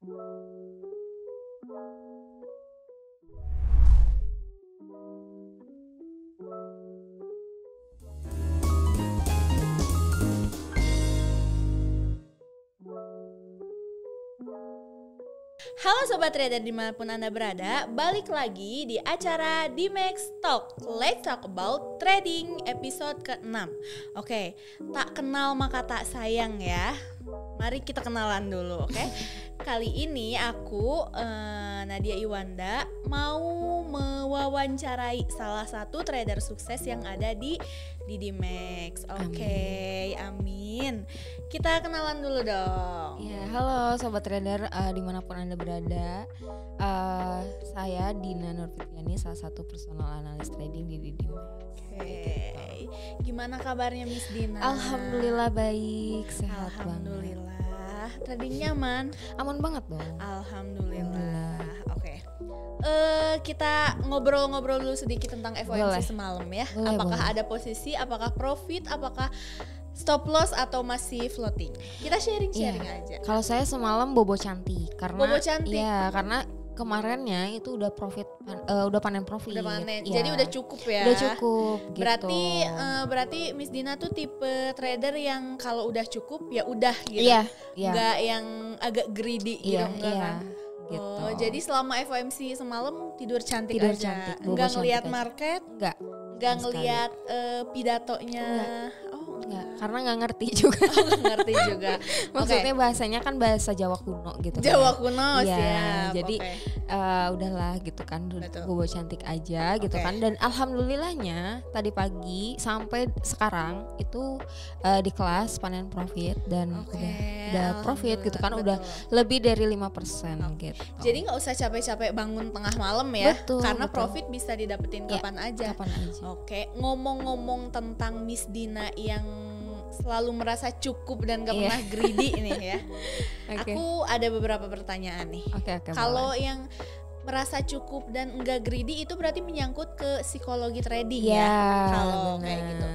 Halo Sobat Trader dimanapun Anda berada, balik lagi di acara Dimex Talk. Let's talk about trading episode ke-6. Oke, tak kenal maka tak sayang ya. Mari kita kenalan dulu, oke? Kali ini aku, Nadia Iwanda, mau mewawancarai salah satu trader sukses yang ada di Dimex. Oke, amin. Kita kenalan dulu dong. Ya, halo Sobat Trader dimanapun Anda berada. Saya Dina Nurfitiani, salah satu personal analis trading di Dimex. Oke, gimana kabarnya Miss Dina? Alhamdulillah baik, sehat banget. Alhamdulillah. Trading nyaman? Aman banget dong. Alhamdulillah. Oke. Kita ngobrol-ngobrol dulu sedikit tentang FOMC semalam ya. Boleh, apakah boleh. ada posisi, apakah profit, apakah stop loss atau masih floating? Kita sharing-sharing aja. Kalau saya semalam bobo cantik karena Bobo cantik? Iya, karena kemarinnya itu udah udah panen profit. Udah panen. Ya. Jadi udah cukup ya. Udah cukup gitu. Berarti Miss Dina tuh tipe trader yang kalau udah cukup ya udah gitu. Iya. Enggak yang agak greedy gitu enggak kan? Gitu. Oh, jadi selama FOMC semalam tidur cantik Tidur aja. cantik, Enggak bobo ngelihat cantik aja. market, Enggak. enggak ngelihat pidatonya. Enggak, karena nggak ngerti juga. Nggak ngerti juga. Maksudnya bahasanya kan bahasa Jawa kuno gitu. Jawa kan. kuno Iya, siap. jadi Oke. udahlah gitu kan, Betul. bobo cantik aja gitu Oke. kan. Dan alhamdulillahnya tadi pagi sampai sekarang itu di kelas panen profit dan Oke, udah profit gitu kan, udah betul. lebih dari 5% gitu. Jadi nggak usah capek-capek bangun tengah malam ya, Betul, karena betul. profit bisa didapetin Ya, kapan aja. kapan aja. Oke, ngomong-ngomong tentang Miss Dina yang selalu merasa cukup dan gak Iya. pernah greedy nih ya. Oke. Aku ada beberapa pertanyaan nih. Oke, Kalau yang merasa cukup dan enggak greedy itu berarti menyangkut ke psikologi trading ya, Kalau kayak benar. gitu.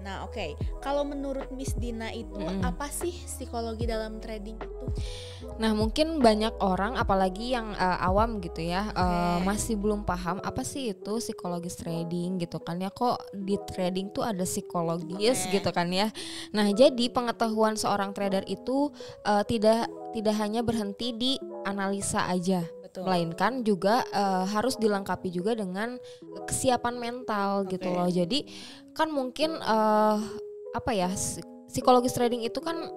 Nah, oke. Kalau menurut Miss Dina itu apa sih psikologi dalam trading itu? Nah, mungkin banyak orang apalagi yang awam gitu ya, masih belum paham apa sih itu psikologis trading gitu kan ya, kok di trading tuh ada psikologis gitu kan ya. Nah, jadi pengetahuan seorang trader itu tidak hanya berhenti di analisa aja. Betul. Melainkan juga harus dilengkapi juga dengan kesiapan mental gitu loh. Jadi kan mungkin psikologis trading itu kan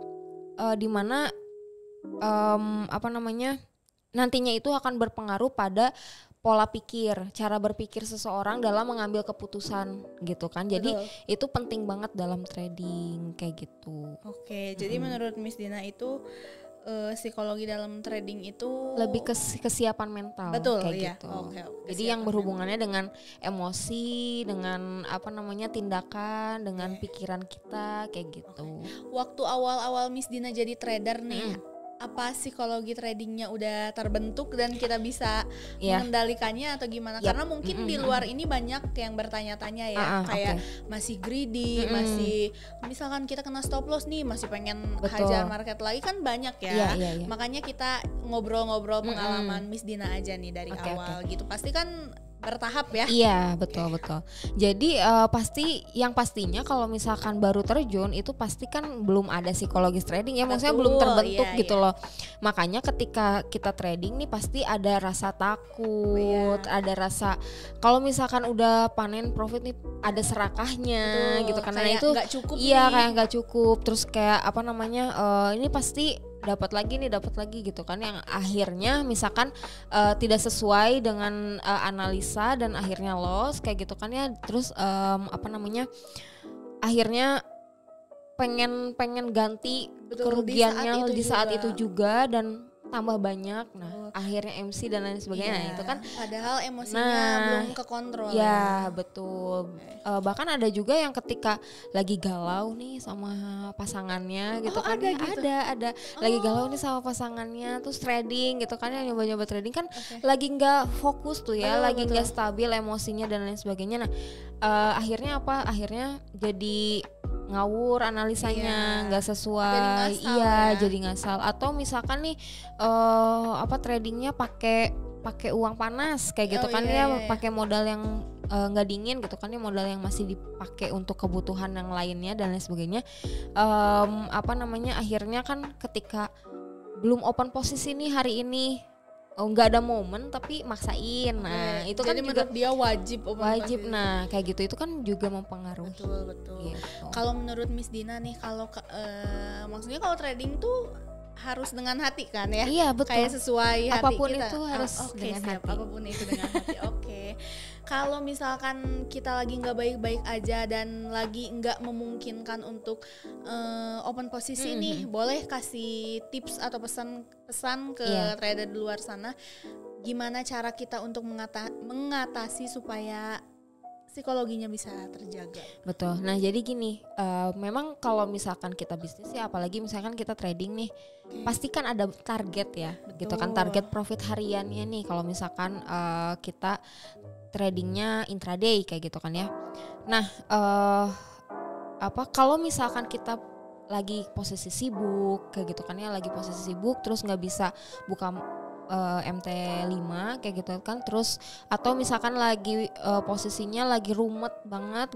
dimana nantinya itu akan berpengaruh pada pola pikir, cara berpikir seseorang dalam mengambil keputusan gitu kan. Jadi itu penting banget dalam trading kayak gitu. Oke, jadi menurut Miss Dina itu psikologi dalam trading itu Lebih ke kesiapan mental. Betul, kayak iya. gitu. Oke, Jadi yang berhubungannya dengan emosi, dengan tindakan, dengan pikiran kita kayak gitu. waktu awal-awal Miss Dina jadi trader nih, apa psikologi tradingnya udah terbentuk dan kita bisa mengendalikannya atau gimana? Karena mungkin di luar ini banyak yang bertanya-tanya ya, kayak masih greedy, masih misalkan kita kena stop loss nih, masih pengen hajar market lagi, kan banyak ya. Iya. Makanya kita ngobrol-ngobrol pengalaman Miss Dina aja nih dari awal gitu. Pasti kan bertahap ya. Iya, betul. Jadi pastinya kalau misalkan baru terjun itu pasti kan belum ada psikologis trading ya, maksudnya belum terbentuk gitu loh. Makanya ketika kita trading nih pasti ada rasa takut, ada rasa kalau misalkan udah panen profit nih ada serakahnya gitu, karena kayak itu nggak cukup kayak nggak cukup, terus kayak ini pasti dapat lagi gitu kan, yang akhirnya misalkan tidak sesuai dengan analisa dan akhirnya loss kayak gitu kan ya. Terus akhirnya pengen ganti kerugiannya di saat itu juga dan tambah banyak. Nah, akhirnya MC dan lain sebagainya. Nah, itu kan padahal emosinya belum kekontrol. Ya, betul. Bahkan ada juga yang ketika lagi galau nih sama pasangannya gitu kan. Ada lagi galau nih sama pasangannya terus trading gitu kan, yang nyoba-nyoba trading kan lagi nggak fokus tuh ya, lagi nggak stabil emosinya dan lain sebagainya. Nah, akhirnya jadi ngawur analisanya, nggak sesuai, jadi ngasal, jadi ngasal. Atau misalkan nih tradingnya pakai uang panas kayak gitu kan ya, pakai modal yang nggak dingin gitu kan ya, modal yang masih dipakai untuk kebutuhan yang lainnya dan lain sebagainya. Akhirnya kan ketika belum open posisi nih hari ini, nggak ada momen tapi maksain. Nah, itu kan jadi juga menurut dia wajib. Nah, kayak gitu itu kan juga mempengaruhi. Betul. Gitu. Kalau menurut Miss Dina nih, kalau maksudnya kalau trading tuh harus dengan hati kan ya? Iya, betul. Kayak sesuai hati apapun kita. Itu harus dengan hati. Apapun itu dengan hati. Oke. Kalau misalkan kita lagi nggak baik-baik aja dan lagi nggak memungkinkan untuk open posisi nih, boleh kasih tips atau pesan ke trader di luar sana, gimana cara kita untuk mengatasi supaya psikologinya bisa terjaga. Betul. Nah, jadi gini, memang kalau misalkan kita bisnis ya, apalagi misalkan kita trading nih, pasti kan ada target ya. Betul. Gitu kan, target profit hariannya nih. Kalau misalkan kita tradingnya intraday kayak gitu kan ya. Nah, kalau misalkan kita lagi posisi sibuk kayak gitu kan ya, lagi posisi sibuk terus nggak bisa buka MT5 kayak gitu kan, terus atau misalkan lagi posisinya lagi ruwet banget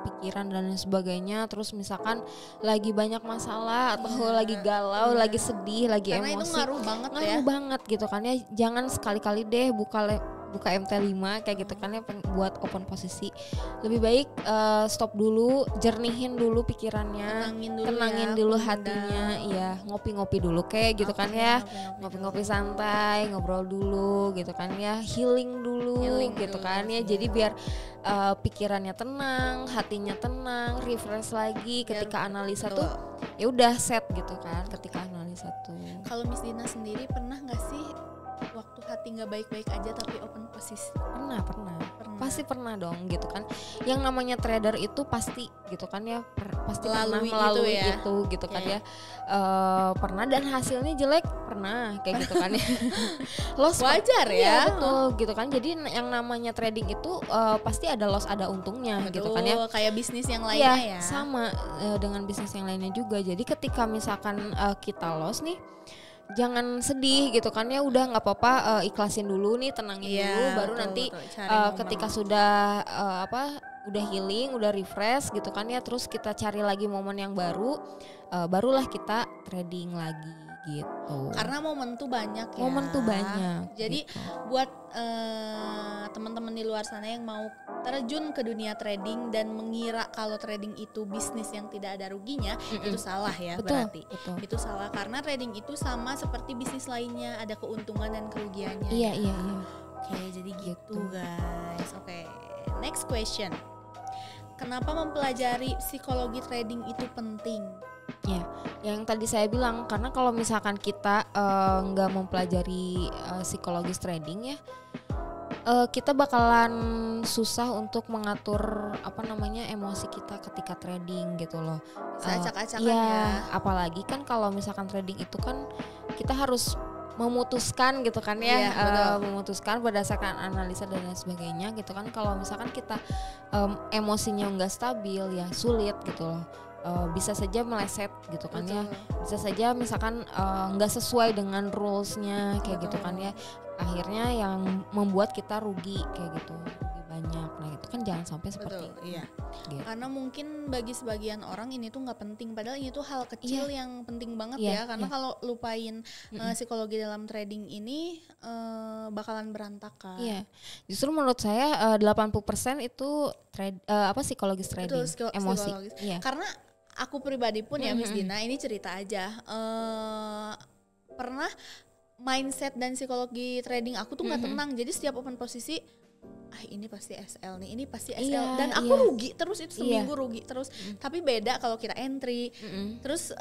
pikiran dan lain sebagainya, terus misalkan lagi banyak masalah atau lagi galau, lagi sedih, lagi karena emosi, itu ngaruh banget gitu kan ya. Jangan sekali-kali deh buka MT5 kayak gitu kan ya buat open posisi. Lebih baik stop dulu, jernihin dulu pikirannya, tenangin dulu hatinya, ya ngopi-ngopi dulu kayak gitu kan ya. Ngopi-ngopi santai, ngobrol dulu gitu kan ya, healing dulu gitu kan ya. Jadi biar pikirannya tenang, hatinya tenang, refresh lagi ketika analisa tuh ya udah set gitu kan ketika analisa tuh. Kalau Miss Dina sendiri pernah nggak sih waktu hati nggak baik-baik aja tapi open posisi? Pernah. Pasti pernah dong gitu kan. Yang namanya trader itu pasti gitu kan ya, pasti pernah melalui itu gitu kan ya. Pernah dan hasilnya jelek, pernah kayak gitu kan ya. Loss wajar ya. Iya, betul gitu kan. Jadi yang namanya trading itu pasti ada loss ada untungnya. Betul, gitu kan ya. Kayak bisnis yang lainnya ya. Sama dengan bisnis yang lainnya juga. Jadi ketika misalkan kita loss nih, jangan sedih gitu kan ya, udah nggak apa-apa, ikhlasin dulu nih, tenangin dulu, baru nanti ketika sudah udah healing, udah refresh gitu kan ya, terus kita cari lagi momen yang baru, barulah kita trading lagi gitu. Karena momen tuh banyak ya. Jadi gitu. Buat teman-teman di luar sana yang mau terjun ke dunia trading dan mengira kalau trading itu bisnis yang tidak ada ruginya, itu salah ya. Betul. Itu salah, karena trading itu sama seperti bisnis lainnya, ada keuntungan dan kerugiannya. Iya. Oke, jadi gitu guys. Oke, next question. Kenapa mempelajari psikologi trading itu penting? Ya, yang tadi saya bilang, karena kalau misalkan kita nggak mempelajari psikologis trading ya, kita bakalan susah untuk mengatur emosi kita ketika trading gitu loh. Bisa acak-acakan ya. Apalagi kan kalau misalkan trading itu kan kita harus memutuskan gitu kan ya, memutuskan berdasarkan analisa dan lain sebagainya gitu kan. Kalau misalkan kita emosinya nggak stabil ya sulit gitu loh. Bisa saja meleset gitu kan ya, bisa saja misalkan nggak sesuai dengan rulesnya kayak gitu kan ya, akhirnya yang membuat kita rugi kayak gitu, rugi banyak. Nah itu kan jangan sampai seperti itu. Iya. Gitu. Karena mungkin bagi sebagian orang ini tuh nggak penting, padahal ini tuh hal kecil yang penting banget ya. Karena kalau lupain psikologi dalam trading ini bakalan berantakan. Iya. Justru menurut saya 80% itu psikologis trading, emosi. Iya. Karena aku pribadi pun ya Miss Dina, ini cerita aja, pernah mindset dan psikologi trading aku tuh nggak tenang. Jadi setiap open posisi, ini pasti SL nih, ini pasti SL, dan aku rugi terus, itu seminggu rugi terus. Tapi beda kalau kita entry, terus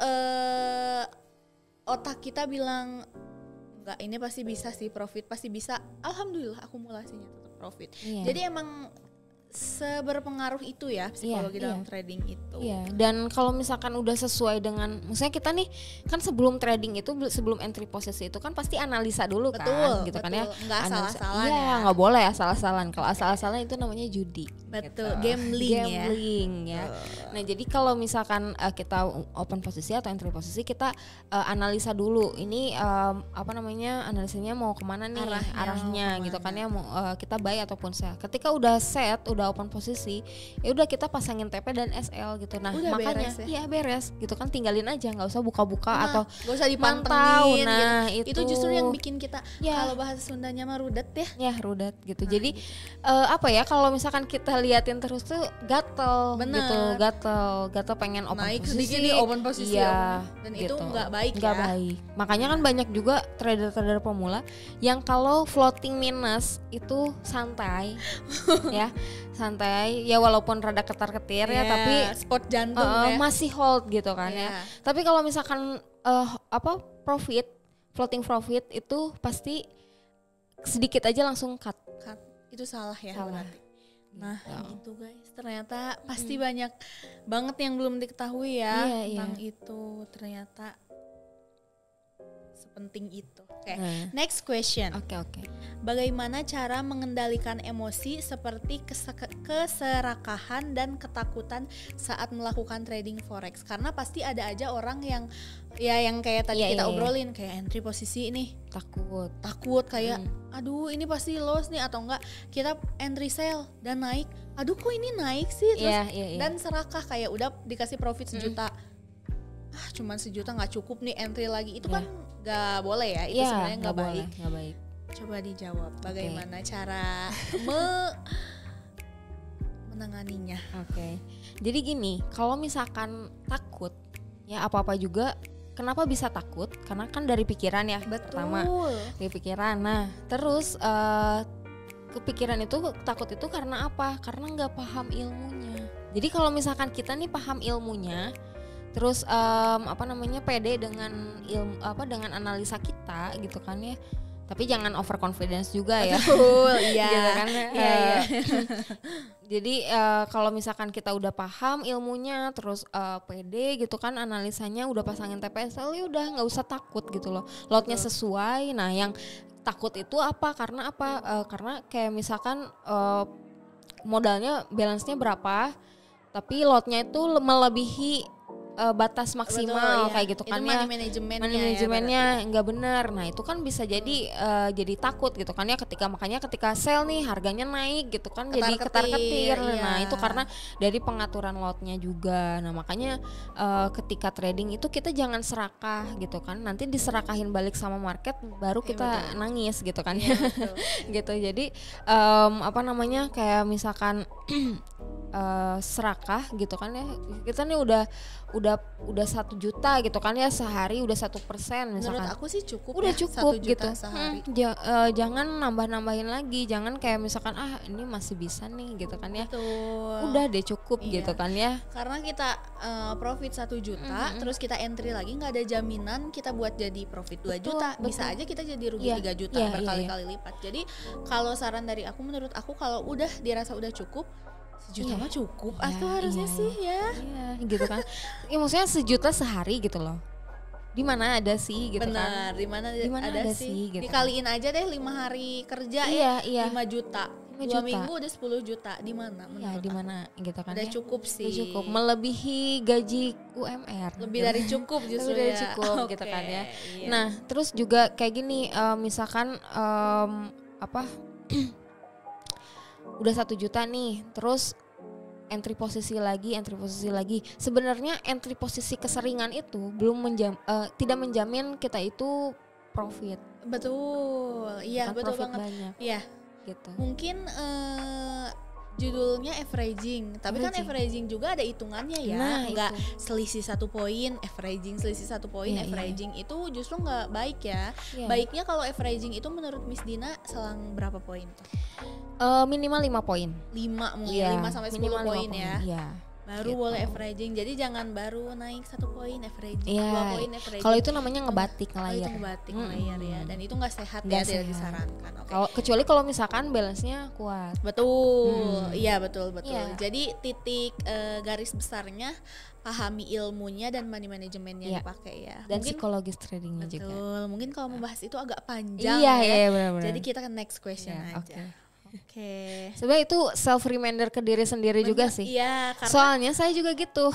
otak kita bilang enggak, ini pasti bisa sih profit, pasti bisa. Alhamdulillah akumulasinya tetap profit. Jadi emang seberpengaruh itu ya psikologi dalam trading itu. Iya. Dan kalau misalkan udah sesuai dengan, misalnya kita nih kan sebelum trading itu, sebelum entry posisi itu kan pasti analisa dulu kan, gitu kan ya. Nggak asal-asalan ya. Nggak boleh asal-asalan. Kalau asal-asalan itu namanya judi. Betul. Gitu. Gambling ya. Nah jadi kalau misalkan kita open posisi atau entry posisi, kita analisa dulu. Ini analisanya mau kemana nih arahnya gitu kan ya. Mau kita buy ataupun sell. Ketika udah set, udah open posisi, ya udah kita pasangin TP dan SL gitu. Nah udah makanya beres, ya beres gitu kan, tinggalin aja, nggak usah buka-buka atau nggak usah dipantengin. Nah gitu. Itu justru yang bikin kita kalau bahasa Sundanya mah rudet ya rudet gitu. Jadi kalau misalkan kita liatin terus tuh gatel. Bener. Gitu, gatel pengen open naik posisi, sedikit nih open posisi dan gitu. Itu nggak baik baik. Makanya kan banyak juga trader-trader pemula yang kalau floating minus itu santai ya santai ya, walaupun rada ketar-ketir ya, tapi spot jantung masih hold gitu kan ya. Tapi kalau misalkan floating profit itu pasti sedikit aja langsung cut. Itu salah ya berarti. Nah gitu guys, ternyata pasti banyak banget yang belum diketahui ya tentang itu, ternyata sepenting itu. Next question. Oke. Bagaimana cara mengendalikan emosi seperti keserakahan dan ketakutan saat melakukan trading forex? Karena pasti ada aja orang yang yang kayak tadi kita obrolin, kayak entry posisi ini takut kayak aduh ini pasti loss nih, atau enggak kita entry sell dan naik, aduh kok ini naik sih, terus dan serakah kayak udah dikasih profit 1 juta, cuman 1 juta nggak cukup nih, entry lagi. Itu kan nggak boleh ya, itu sebenarnya nggak baik. Coba dijawab bagaimana cara menanganinya. Jadi gini, kalau misalkan takut ya apa-apa juga. Kenapa bisa takut? Karena kan dari pikiran ya. Pertama dari pikiran. Nah terus kepikiran itu, takut itu karena apa? Karena nggak paham ilmunya. Jadi kalau misalkan kita nih paham ilmunya, terus pede dengan ilmu dengan analisa kita gitu kan ya. Tapi jangan overconfidence juga ya. Betul, iya. Gitu kan. Jadi kalau misalkan kita udah paham ilmunya, terus pede gitu kan analisanya, udah pasangin TPSL, ya udah nggak usah takut gitu loh. Lotnya sesuai. Nah yang takut itu apa? Karena apa? Karena kayak misalkan modalnya balance-nya berapa, tapi lotnya itu melebihi batas maksimal. Betul, kayak gitu kan ya. Manajemennya nggak benar. Nah itu kan bisa jadi takut gitu kan ya, ketika sell nih harganya naik gitu kan, jadi ketar-ketir. Nah itu karena dari pengaturan lotnya juga. Nah makanya ketika trading itu kita jangan serakah gitu kan, nanti diserakahin balik sama market baru kita nangis gitu kan ya. Gitu. Jadi kayak misalkan serakah gitu kan ya, kita nih udah 1 juta gitu kan ya, sehari udah 1% misalkan. Menurut aku sih cukup, udah cukup 1 juta gitu sehari. Jangan nambah-nambahin lagi, jangan kayak misalkan ini masih bisa nih gitu kan ya. Udah deh cukup gitu kan ya. Karena kita profit 1 juta terus kita entry lagi, nggak ada jaminan kita buat jadi profit 2 juta. Bisa aja kita jadi rugi 3 juta berkali-kali lipat. Jadi kalau saran dari aku, menurut aku kalau udah dirasa udah cukup, 1 juta mah cukup atau harusnya sih ya. Gitu kan. Ya maksudnya 1 juta sehari gitu loh. Di mana ada sih gitu. Benar, kan. Di mana ada sih gitu. Dikaliin aja deh 5 hari kerja 5 juta. 2 minggu udah 10 juta. Di mana menurut di mana gitu kan. Udah cukup sih. Udah cukup, melebihi gaji UMR. Lebih dari cukup justru. Lebih dari cukup gitu kan ya. Nah, terus juga kayak gini, misalkan udah 1 juta nih, terus entry posisi lagi. Sebenarnya entry posisi keseringan itu tidak menjamin kita itu profit. Betul, iya betul banget. Banyak. Iya, gitu. Mungkin judulnya averaging, tapi kan averaging juga ada hitungannya ya. Nah, nggak selisih 1 poin averaging, selisih 1 poin averaging. Itu justru nggak baik ya. Baiknya kalau averaging itu menurut Miss Dina selang berapa poin tuh? Minimal 5 poin. 5 mungkin 5 sampai 10 poin ya. Iya. Baru gitu. boleh averaging. Jadi jangan baru naik 1 poin averaging, Iya. 2 poin averaging. Kalau itu namanya ngebatik Oh, layer. itu ngebatik layer ya. Dan itu nggak sehat Nggak ya, tidak sehat. disarankan. Oke. Kecuali kalau misalkan balance-nya kuat. Betul. Iya, betul. Iya. Jadi titik garis besarnya pahami ilmunya dan money manajemennya dipakai ya. Dan Mungkin psikologis tradingnya juga. betul. Mungkin kalau mau bahas itu agak panjang Iya, ya. iya benar-benar. Jadi kita ke next question Ya, aja. Oke. Sebenarnya itu self reminder ke diri sendiri juga sih. Iya, karena Soalnya saya juga gitu.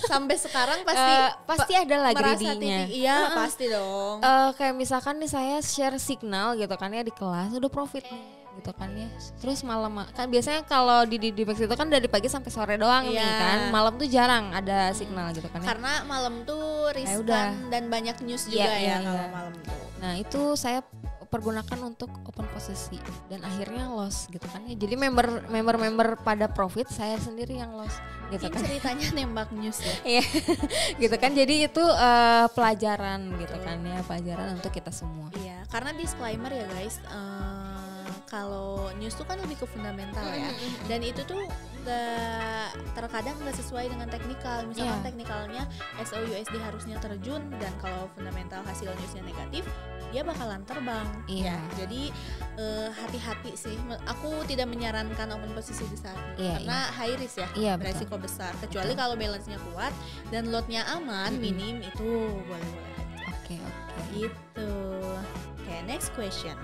sampai sekarang pasti Pasti ada lah merasa greedy-nya. titik. Iya, pasti dong. Kayak misalkan nih saya share signal gitu kan ya di kelas udah profit nih gitu kan ya. Terus malam kan biasanya kalau di Dimex itu kan dari pagi sampai sore doang nih kan. Malam tuh jarang ada signal gitu kan ya. Karena malam tuh riskan dan banyak news juga kalau malam tuh. Nah, itu saya pergunakan untuk open posisi dan akhirnya loss gitu kan ya. Jadi member pada profit, saya sendiri yang loss gitu kan. Ceritanya nembak news ya. Iya. Gitu kan. Jadi itu pelajaran gitu kan ya, pelajaran untuk kita semua. Iya, karena disclaimer ya guys, kalau news tuh kan lebih ke fundamental ya. Dan itu tuh terkadang nggak sesuai dengan teknikal. Misalkan teknikalnya SOUSD harusnya terjun, dan kalau fundamental hasil newsnya negatif, dia bakalan terbang. Iya. Jadi hati-hati sih. Aku tidak menyarankan open posisi di saat itu karena high risk ya, resiko besar. Kecuali kalau balance-nya kuat dan load-nya aman, minim, itu boleh-boleh aja. Oke. Gitu. Oke, next question.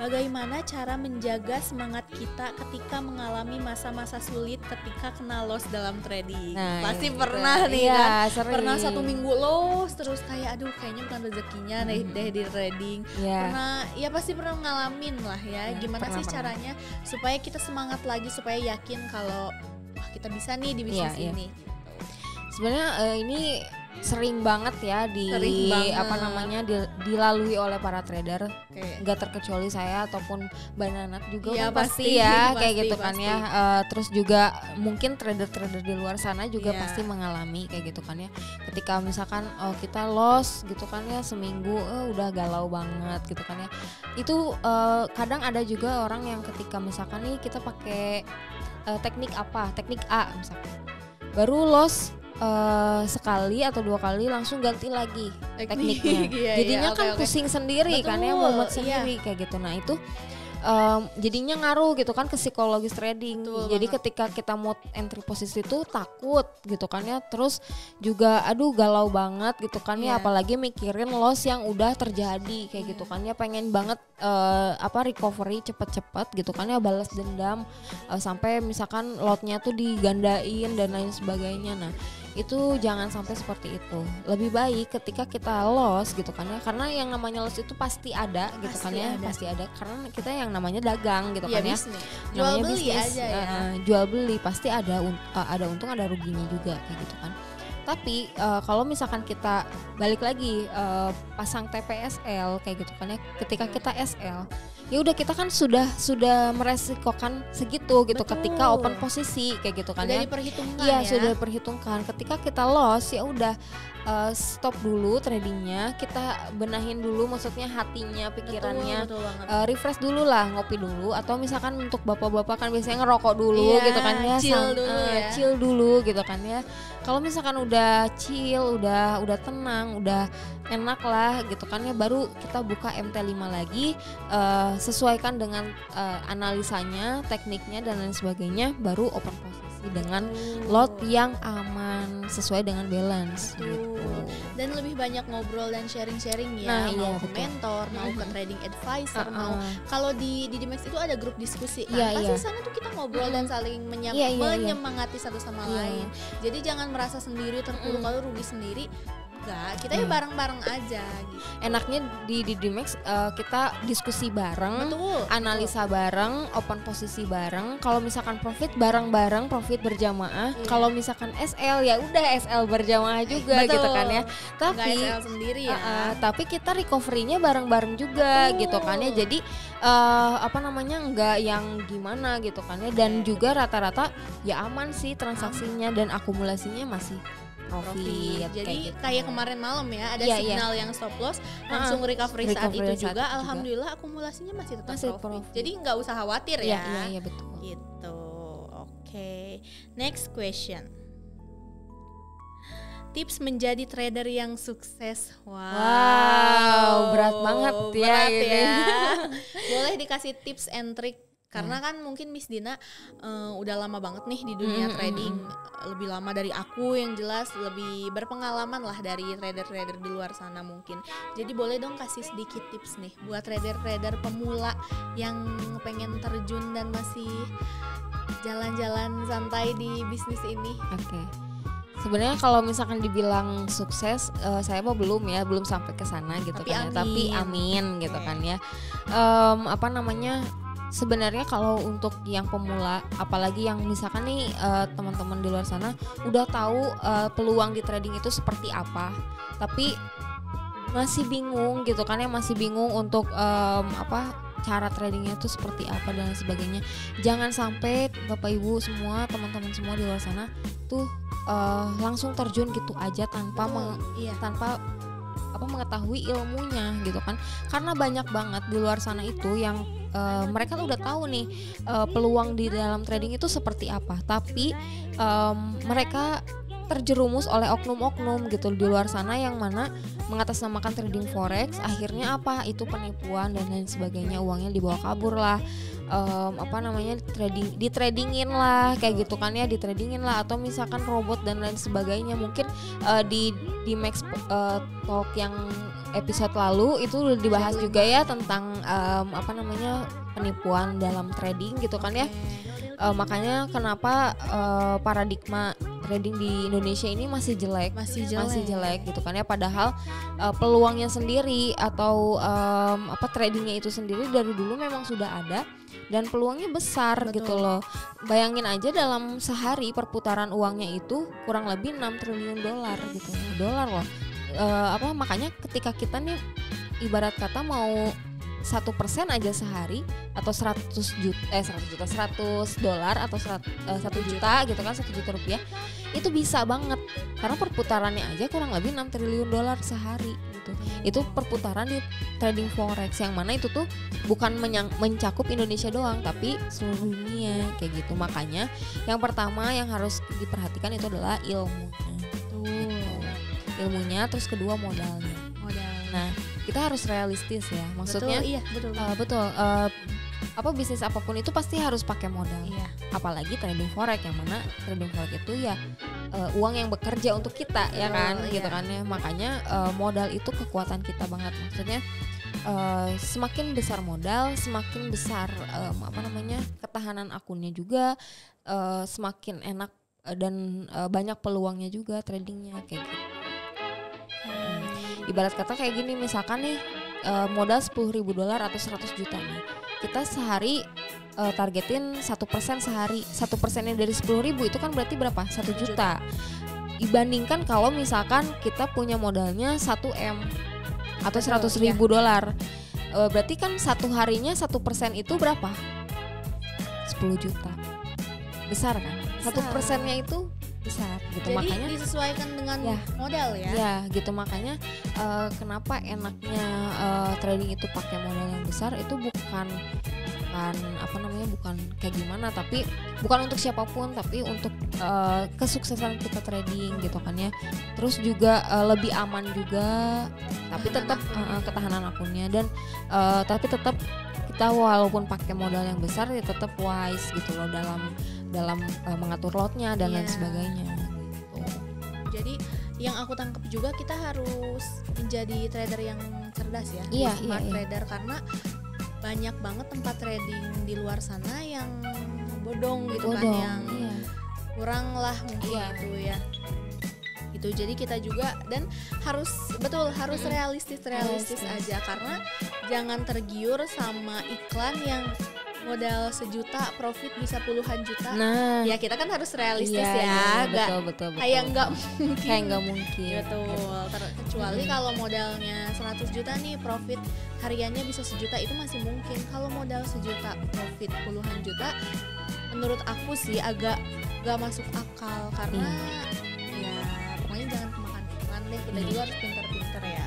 Bagaimana cara menjaga semangat kita ketika mengalami masa-masa sulit ketika kena loss dalam trading? Nah, Pasti iya, pernah nih iya, kan, sering. pernah 1 minggu loss terus kayak aduh kayaknya bukan rezekinya deh di trading. Pernah, ya pasti pernah ngalamin lah ya. Gimana sih caranya supaya kita semangat lagi, supaya yakin kalau wah kita bisa nih di bisnis ini. Gitu. Sebenarnya ini sering banget ya dilalui oleh para trader. Nggak terkecuali saya ataupun Bananat juga kan pasti kayak gitu kan ya. Terus juga mungkin trader-trader di luar sana juga pasti mengalami kayak gitu kan ya. Ketika misalkan kita loss gitu kan ya seminggu udah galau banget gitu kan ya. Itu kadang ada juga orang yang ketika misalkan nih kita pakai teknik A misalkan, baru loss sekali atau 2 kali langsung ganti lagi tekniknya. Jadinya kan pusing sendiri. Betul, kan ya, mumet sendiri kayak gitu. Nah itu jadinya ngaruh gitu kan ke psikologis trading. Jadi ketika kita mau entry posisi itu takut gitu kan ya. Terus juga aduh galau banget gitu kan ya, apalagi mikirin loss yang udah terjadi kayak gitu kan ya. Pengen banget recovery cepet-cepet gitu kan ya, balas dendam sampai misalkan lotnya tuh digandain dan lain sebagainya. Nah itu jangan sampai seperti itu. Lebih baik ketika kita loss gitu kan ya, karena yang namanya loss itu pasti ada gitu kan ya, pasti ada karena kita yang namanya dagang gitu kan ya. Jual beli aja ya. Jual beli pasti ada untung ada ruginya juga kayak gitu kan. Tapi kalau misalkan kita balik lagi pasang TPSL kayak gitu kan ya, ketika kita SL ya udah kita kan sudah meresikokan segitu gitu. Betul. Ketika open posisi kayak gitu kan, sudah diperhitungkan ya. Sudah diperhitungkan. Ketika kita loss ya udah stop dulu tradingnya, kita benahin dulu maksudnya hatinya, pikirannya. Betul refresh dulu lah, ngopi dulu, atau misalkan untuk bapak-bapak kan biasanya ngerokok dulu gitu kan ya, chill dulu gitu kan ya. Kalau misalkan udah chill, udah tenang, udah enak lah gitu kan ya, baru kita buka MT5 lagi, sesuaikan dengan analisanya, tekniknya dan lain sebagainya, baru open posisi dengan lot yang aman sesuai dengan balance gitu. Dan lebih banyak ngobrol dan sharing-sharing ya. Mau ke mentor, mau ke trading advisor, mau kalau di Dimex itu ada grup diskusi kan. Pasti sana tuh kita ngobrol dan saling menyemangati satu sama lain. Jadi jangan merasa sendiri, terpuruk kalau rugi sendiri. Enggak, kita ya bareng-bareng aja gitu. Enaknya di Dimex kita diskusi bareng, analisa bareng, open posisi bareng. Kalau misalkan profit bareng-bareng, profit berjamaah. Kalau misalkan SL ya udah SL berjamaah juga gitu kan ya. Tapi SL sendiri ya. Tapi kita recovery-nya bareng-bareng juga gitu kan ya. Jadi enggak yang gimana gitu kan ya. Dan juga rata-rata ya aman sih transaksinya dan akumulasinya masih profit. Jadi kayak kemarin malam ya ada signal yang stop loss langsung recovery saat itu juga. Alhamdulillah akumulasinya masih tetap profit. Jadi nggak usah khawatir ya. Iya betul. Gitu. Oke. Oke, next question. Tips menjadi trader yang sukses. Wow, berat banget ya. Berat ini. ya. Boleh dikasih tips and trick karena kan mungkin Miss Dina udah lama banget nih di dunia trading, lebih lama dari aku yang jelas, lebih berpengalaman lah dari trader-trader di luar sana mungkin. Jadi boleh dong kasih sedikit tips nih buat trader-trader pemula yang pengen terjun dan masih jalan-jalan santai di bisnis ini. Oke. Sebenarnya kalau misalkan dibilang sukses, saya mah belum sampai ke sana gitu. Tapi amin gitu kan ya. Sebenarnya kalau untuk yang pemula, apalagi yang misalkan nih teman-teman di luar sana udah tahu peluang di trading itu seperti apa, tapi masih bingung gitu kan ya, masih bingung untuk cara tradingnya itu seperti apa dan lain sebagainya. Jangan sampai Bapak Ibu semua, teman-teman semua di luar sana tuh langsung terjun gitu aja tanpa mengetahui ilmunya gitu kan. Karena banyak banget di luar sana itu yang mereka udah tahu nih peluang di dalam trading itu seperti apa, tapi mereka terjerumus oleh oknum-oknum gitu di luar sana yang mana mengatasnamakan trading forex, akhirnya itu penipuan dan lain sebagainya, uangnya dibawa kabur lah, ditradingin lah kayak gitu kan ya, ditradingin lah, atau misalkan robot dan lain sebagainya. Mungkin di Max Talk yang episode lalu itu udah dibahas juga ya tentang penipuan dalam trading gitu kan ya. Makanya kenapa paradigma trading di Indonesia ini masih jelek gitu kan ya, padahal peluangnya sendiri atau tradingnya itu sendiri dari dulu memang sudah ada dan peluangnya besar. Betul. Gitu loh. Bayangin aja dalam sehari perputaran uangnya itu kurang lebih 6 triliun dolar gitu. Dolar loh. Makanya ketika kita nih ibarat kata mau 1% aja sehari atau 100 dolar atau 1 juta gitu kan, 1 juta rupiah itu bisa banget karena perputarannya aja kurang lebih 6 triliun dolar sehari gitu. Itu perputaran di trading forex yang mana itu tuh bukan mencakup Indonesia doang tapi seluruh dunia kayak gitu. Makanya yang pertama yang harus diperhatikan itu adalah ilmunya. Ilmunya, terus kedua modalnya. Nah, kita harus realistis ya, maksudnya betul. Bisnis apapun itu pasti harus pakai modal. Iya. Apalagi trading forex yang mana trading forex itu ya uang yang bekerja untuk kita ya kan, gitu kan ya. Makanya modal itu kekuatan kita banget. Maksudnya semakin besar modal, semakin besar ketahanan akunnya juga, semakin enak dan banyak peluangnya juga tradingnya kayak gitu. Ibarat kata kayak gini, misalkan nih modal 10.000 dolar atau 100 juta nih, kita sehari targetin 1% sehari. 1%nya dari 10.000 itu kan berarti berapa? 1 juta. Dibandingkan kalau misalkan kita punya modalnya 1M atau 100.000 dolar, berarti kan satu harinya 1% itu berapa? 10 juta. Besar kan? 1%-nya itu besar gitu. Jadi makanya disesuaikan dengan modal ya. Ya gitu, makanya kenapa enaknya trading itu pakai modal yang besar itu bukan kayak gimana, tapi bukan untuk siapapun, tapi untuk kesuksesan kita trading gitu kan ya. Terus juga lebih aman juga, tapi tetap ketahanan akunnya dan tapi tetap kita walaupun pakai modal yang besar ya tetap wise gitu loh dalam mengatur lotnya dan lain sebagainya gitu. Jadi yang aku tangkap juga kita harus menjadi trader yang cerdas ya, smart trader, karena banyak banget tempat trading di luar sana yang bodong gitu kan, yang kurang lah mungkin itu ya. Gitu. Jadi kita juga dan harus realistis aja, karena jangan tergiur sama iklan yang modal 1 juta profit bisa puluhan juta. Nah, ya kita kan harus realistis betul. Kayak nggak mungkin. Betul. Kecuali kalau modalnya 100 juta nih, profit hariannya bisa 1 juta, itu masih mungkin. Kalau modal 1 juta profit puluhan juta, menurut aku sih agak nggak masuk akal, karena ya pokoknya jangan kemakan-kemakan deh. Kita juga harus pintar-pintar ya.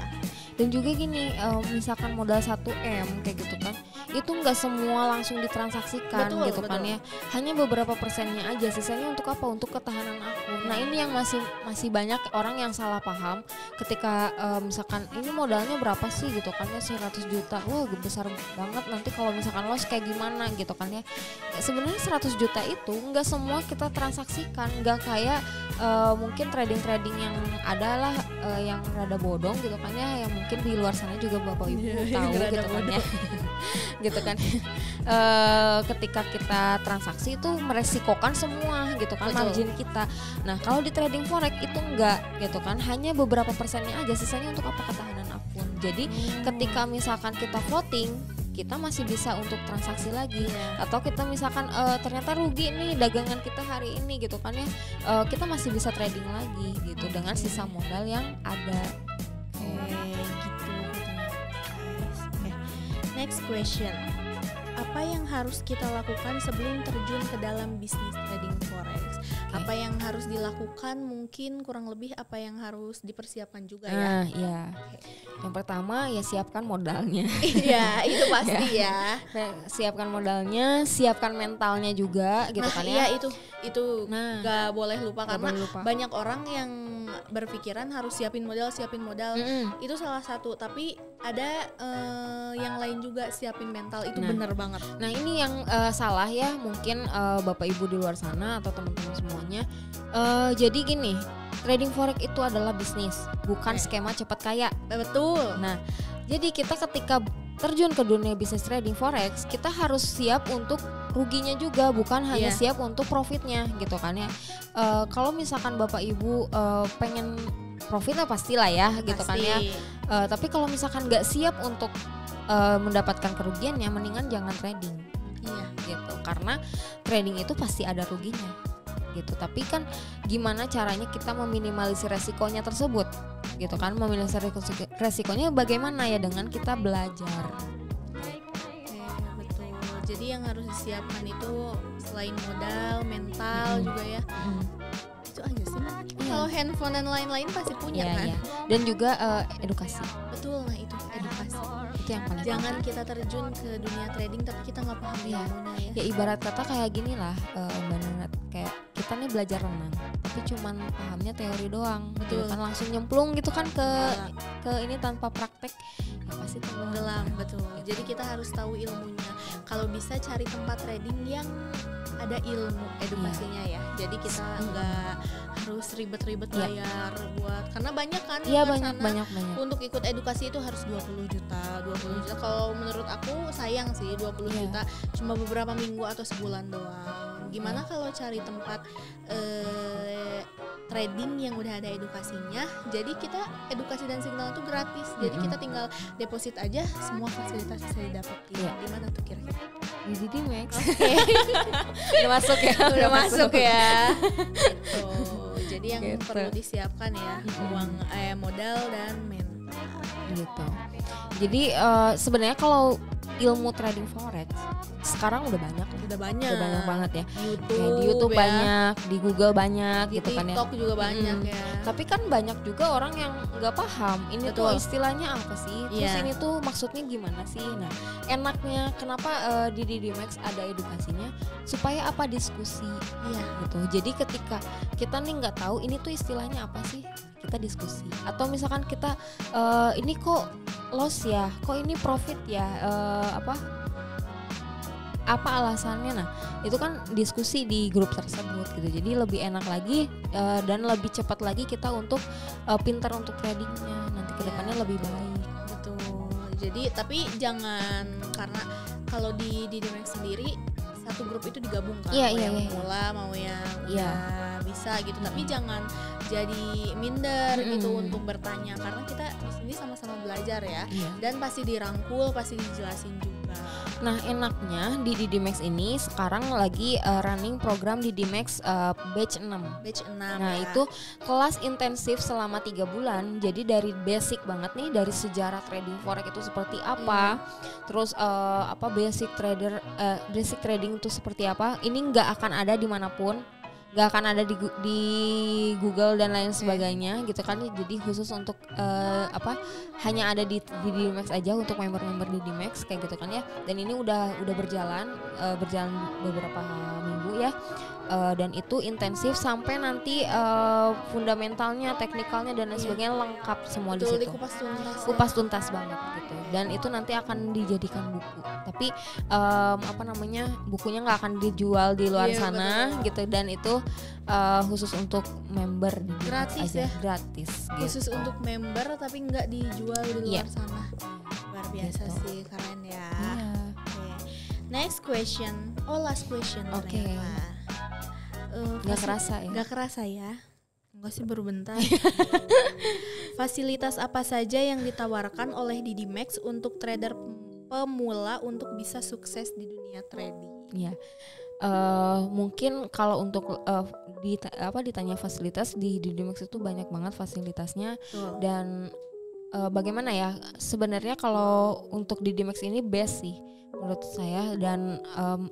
Dan juga gini, misalkan modal 1M kayak gitu kan, itu nggak semua langsung ditransaksikan gitu kan ya. Hanya beberapa persennya aja, sisanya untuk apa? Untuk ketahanan akun. Nah ini yang masih banyak orang yang salah paham ketika misalkan ini modalnya berapa sih gitu kan ya, 100 juta, wah besar banget, nanti kalau misalkan loss kayak gimana gitu kan ya. Sebenarnya 100 juta itu nggak semua kita transaksikan, nggak kayak mungkin trading yang adalah yang rada bodong gitu kan ya, yang mungkin di luar sana juga bapak ibu tahu gitu kan ya. Gitu kan. Ketika kita transaksi itu meresikokan semua gitu kan, margin kita. Nah kalau di trading forex itu enggak gitu kan, hanya beberapa persennya aja, sisanya untuk apa? Ketahanan akun. Jadi ketika misalkan kita floating, kita masih bisa untuk transaksi lagi. Atau kita misalkan ternyata rugi nih dagangan kita hari ini gitu kan ya, kita masih bisa trading lagi gitu dengan sisa modal yang ada. Gitu. Next question. Apa yang harus kita lakukan sebelum terjun ke dalam bisnis trading forex? Apa yang harus dilakukan, mungkin kurang lebih apa yang harus dipersiapkan juga ya? Iya. Yang pertama ya siapkan modalnya. Iya, itu pasti ya. Siapkan modalnya, siapkan mentalnya juga gitu kan ya. Iya itu gak boleh lupa karena banyak orang yang berpikiran harus siapin modal. Itu salah satu, tapi ada yang lain juga, siapin mental itu benar banget. Nah ini yang salah ya mungkin bapak ibu di luar sana atau teman-teman semuanya. Jadi gini, trading forex itu adalah bisnis, bukan skema cepat kaya. Betul. Nah jadi kita ketika terjun ke dunia bisnis trading forex, kita harus siap untuk ruginya juga, bukan hanya siap untuk profitnya gitu kan ya. Kalau misalkan bapak ibu pengen profitnya pastilah ya gitu kan ya. Tapi kalau misalkan nggak siap untuk mendapatkan kerugiannya, mendingan jangan trading. Gitu. Karena trading itu pasti ada ruginya gitu. Tapi kan gimana caranya kita meminimalisir resikonya tersebut gitu kan. Meminimalisir resikonya bagaimana ya, dengan kita belajar. Betul. Jadi yang harus disiapkan itu selain modal, mental juga ya. Itu aja sih. Kalau handphone dan lain-lain pasti punya kan. Dan juga edukasi. Betul, nah itu edukasi. Itu yang paling jangan kita terjun ke dunia trading tapi kita nggak paham ilmunya ya. Ya ibarat kata kayak gini lah Mbak Nanat, kayak kita nih belajar renang tapi cuman pahamnya teori doang. Betul. Kan langsung nyemplung gitu kan ke ini tanpa praktek, ya pasti tenggelam. Betul. Jadi kita harus tahu ilmunya. Kalau bisa cari tempat trading yang ada ilmu edukasinya ya. Jadi kita nggak harus ribet-ribet bayar buat, karena banyak kan banyak. Untuk ikut edukasi itu harus 20 juta. Kalau menurut aku sayang sih 20 juta cuma beberapa minggu atau sebulan doang. Gimana kalau cari tempat trading yang udah ada edukasinya, jadi kita edukasi dan signal itu gratis. Jadi kita tinggal deposit aja, semua fasilitas bisa didapetin. Gimana tuh kira-kira? Di DMAX. Udah masuk ya. Udah masuk ya. Gitu. Jadi yang perlu disiapkan ya uang, modal dan mental. Gitu. Jadi sebenarnya kalau ilmu trading forex sekarang udah banyak banget ya. Di YouTube ya. Banyak, di Google banyak di gitu kan ya. TikTok juga banyak ya. Tapi kan banyak juga orang yang nggak paham ini tuh istilahnya apa sih, terus ini tuh maksudnya gimana sih. Nah enaknya kenapa di DMAX ada edukasinya, supaya apa, diskusi gitu. Jadi ketika kita nih nggak tahu ini tuh istilahnya apa sih, kita diskusi. Atau misalkan kita ini kok loss ya, kok ini profit ya, apa alasannya. Nah itu kan diskusi di grup tersebut gitu. Jadi lebih enak lagi dan lebih cepat lagi kita untuk pintar untuk tradingnya nanti kedepannya lebih baik. Betul. Jadi tapi jangan, karena kalau di DMAX sendiri satu grup itu digabungkan, yang pemula mau yang bisa gitu. Tapi jangan jadi minder gitu untuk bertanya, karena kita di sini sama-sama belajar ya. Dan pasti dirangkul, pasti dijelasin juga. Nah enaknya di DMAX ini sekarang lagi running program DMAX batch 6. Nah itu kelas intensif selama 3 bulan. Jadi dari basic banget nih, dari sejarah trading forex itu seperti apa, terus basic trading itu seperti apa. Ini nggak akan ada dimanapun. nggak akan ada di Google dan lain sebagainya gitu kan. Jadi khusus untuk hanya ada di DDMax aja untuk member-member DDMax kayak gitu kan ya. Dan ini udah berjalan beberapa minggu ya. Dan itu intensif sampai nanti fundamentalnya, teknikalnya dan lain sebagainya lengkap semua di situ. Kupas tuntas banget gitu. Dan itu nanti akan dijadikan buku. Tapi bukunya nggak akan dijual di luar sana gitu. Dan itu khusus untuk member gratis aja. Ya? Gratis. Khusus gitu. untuk member tapi nggak dijual di luar sana. Luar biasa gitu. Sih, keren ya. Okay. Next question. Last question. Oke. Nggak kerasa ya? Enggak sih, baru bentar. Fasilitas apa saja yang ditawarkan oleh DDMax untuk trader pemula untuk bisa sukses di dunia trading? Ya, mungkin kalau untuk ditanya fasilitas di DDMax itu banyak banget fasilitasnya. Dan bagaimana ya? Sebenarnya kalau untuk DDMax ini best sih menurut saya. Dan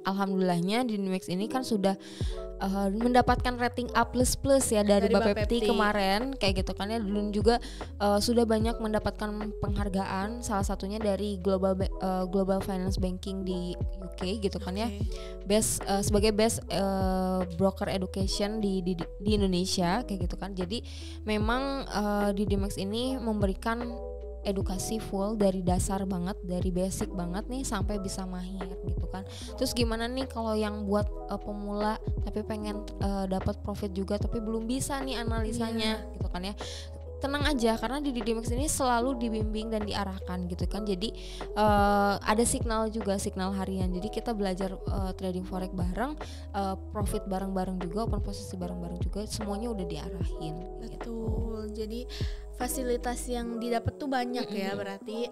alhamdulillahnya DDMax ini kan sudah mendapatkan rating A++ ya dari Bapepti kemarin kayak gitu kan ya. Dan juga sudah banyak mendapatkan penghargaan, salah satunya dari Global Finance Banking di UK gitu kan ya. Sebagai best broker education di Indonesia kayak gitu kan. Jadi memang DDMax ini memberikan edukasi full dari dasar banget, dari basic banget nih sampai bisa mahir gitu kan. Terus gimana nih kalau yang buat pemula tapi pengen dapat profit juga tapi belum bisa nih analisanya gitu kan ya. Tenang aja karena di DDMax ini selalu dibimbing dan diarahkan gitu kan. Jadi ada signal harian. Jadi kita belajar trading forex bareng, profit bareng-bareng juga, open posisi bareng-bareng juga, semuanya udah diarahin. Betul. Gitu. Jadi fasilitas yang didapat tuh banyak ya, berarti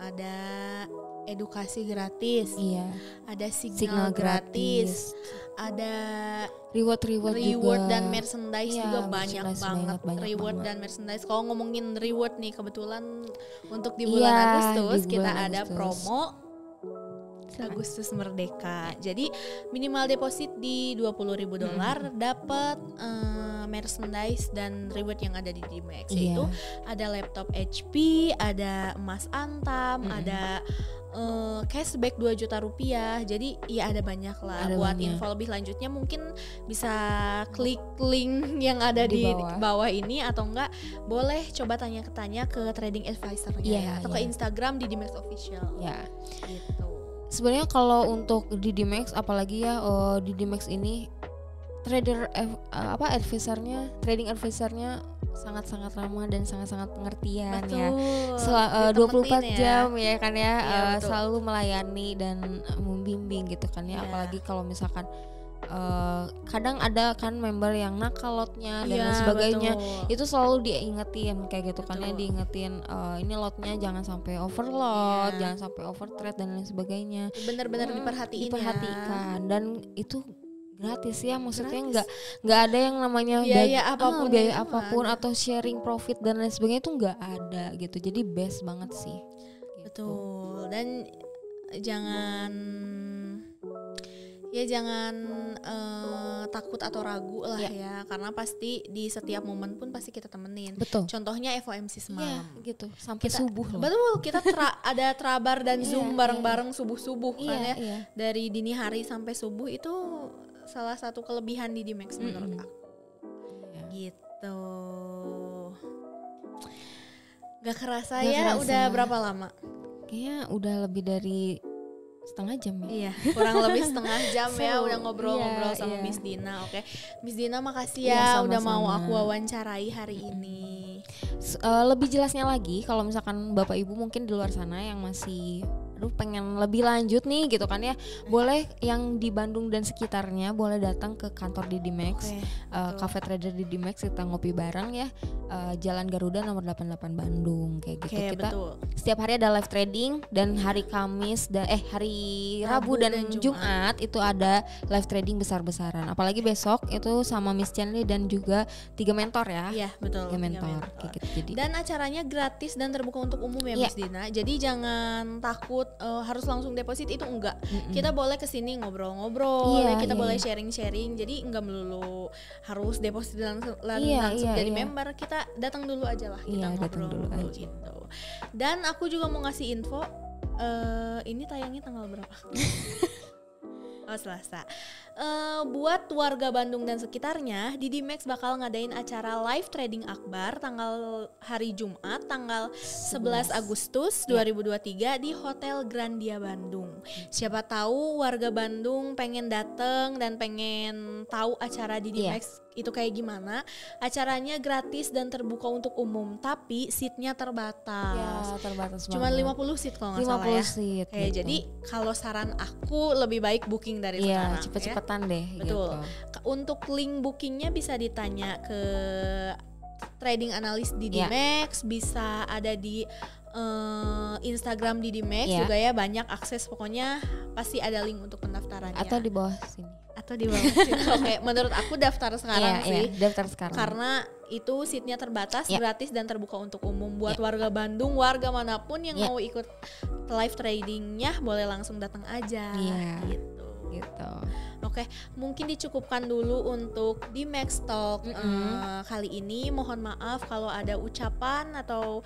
ada edukasi gratis, ada signal gratis, ada reward juga. Dan merchandise juga banyak banget. Reward dan merchandise. Kalau ngomongin reward nih, kebetulan untuk di bulan Agustus kita ada promo Agustus Merdeka. Jadi minimal deposit di $20,000 dapat merchandise dan reward yang ada di DDMax. Itu ada laptop HP, ada emas Antam, ada cashback 2 juta rupiah. Jadi ya ada banyak lah. Buat info lebih lanjutnya mungkin bisa klik link yang ada di bawah ini, atau enggak boleh coba tanya ke trading advisor-nya atau ke Instagram DDMax Official. Gitu. Sebenarnya kalau untuk DDMax apalagi ya DDMax ini trading advisornya sangat-sangat ramah dan sangat-sangat pengertian. Betul. Ya 24 jam ya kan ya, selalu melayani dan membimbing gitu kan ya. Apalagi kalau misalkan kadang ada kan member yang nakal lotnya dan lain sebagainya, itu selalu diingetin kayak gitu kan ya, diingetin ini lotnya jangan sampai overload, jangan sampai overtrade dan lain sebagainya. Benar-benar diperhatikan dan itu gratis ya, maksudnya nggak ada yang namanya biaya apapun atau sharing profit dan lain sebagainya, itu nggak ada gitu. Jadi best banget sih gitu. Betul. Dan jangan takut atau ragu lah ya, karena pasti di setiap momen pun pasti kita temenin. Betul. Contohnya FOMC semalam gitu sampai subuh loh. Betul, kita ada trabar dan zoom bareng-bareng subuh-subuh kan ya. Dari dini hari sampai subuh, itu salah satu kelebihan DDMax menurut aku. Gitu. Gak kerasa udah berapa lama? Kayaknya udah lebih dari setengah jam ya. Iya, kurang lebih setengah jam ya udah ngobrol-ngobrol sama Miss Dina. Oke. Miss Dina makasih ya udah mau aku wawancarai hari ini. Lebih jelasnya lagi kalau misalkan Bapak Ibu mungkin di luar sana yang masih pengen lebih lanjut nih gitu kan ya, boleh yang di Bandung dan sekitarnya boleh datang ke kantor DDMax, Cafe Trader DDMax, kita ngopi bareng ya, Jalan Garuda nomor 88 Bandung kayak gitu. Kita setiap hari ada live trading, dan hari Kamis hari Rabu dan Jumat itu ada live trading besar-besaran. Apalagi besok itu sama Miss Chandli dan juga 3 mentor ya. Iya, betul. 3 mentor kayak gitu. Jadi dan acaranya gratis dan terbuka untuk umum ya Miss Dina. Jadi jangan takut harus langsung deposit, itu enggak. Kita boleh kesini ngobrol-ngobrol, kita boleh sharing-sharing. Jadi enggak melulu harus deposit langsung jadi member. Kita datang dulu aja lah, kita ngobrol dulu gitu. Dan aku juga mau ngasih info, ini tayangnya tanggal berapa? Oh, Selasa. Buat warga Bandung dan sekitarnya, Didimax bakal ngadain acara live trading akbar tanggal hari Jumat tanggal 11 Agustus 2023 di Hotel Grandia Bandung. Siapa tahu warga Bandung pengen dateng dan pengen tahu acara Didimax itu kayak gimana. Acaranya gratis dan terbuka untuk umum, tapi seatnya terbatas. Ya, terbatas banget. Cuma 50 seat kalau nggak salah ya. 50 seat. Gitu. Jadi kalau saran aku lebih baik booking dari sekarang. Cepet-cepetan deh. Betul. Gitu. Untuk link bookingnya bisa ditanya ke trading analis Didimax, bisa ada di Instagram Didimax juga ya, banyak akses, pokoknya pasti ada link untuk pendaftarannya. Atau di bawah sini. Oke, menurut aku daftar sekarang sih. Daftar sekarang. Karena itu seatnya terbatas, gratis dan terbuka untuk umum. Buat warga Bandung, warga manapun yang mau ikut live tradingnya boleh langsung datang aja. Gitu. Oke, mungkin dicukupkan dulu untuk Dimax Talk kali ini. Mohon maaf kalau ada ucapan atau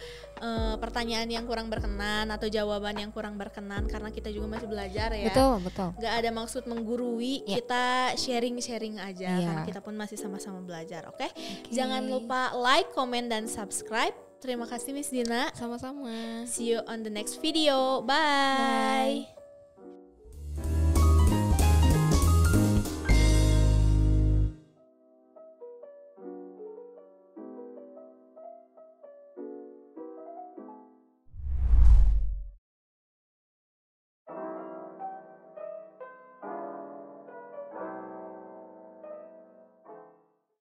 pertanyaan yang kurang berkenan atau jawaban yang kurang berkenan, karena kita juga masih belajar ya. Betul. Gak ada maksud menggurui, kita sharing-sharing aja karena kita pun masih sama-sama belajar. Oke? Jangan lupa like, comment, dan subscribe. Terima kasih Miss Dina. Sama-sama. See you on the next video. Bye.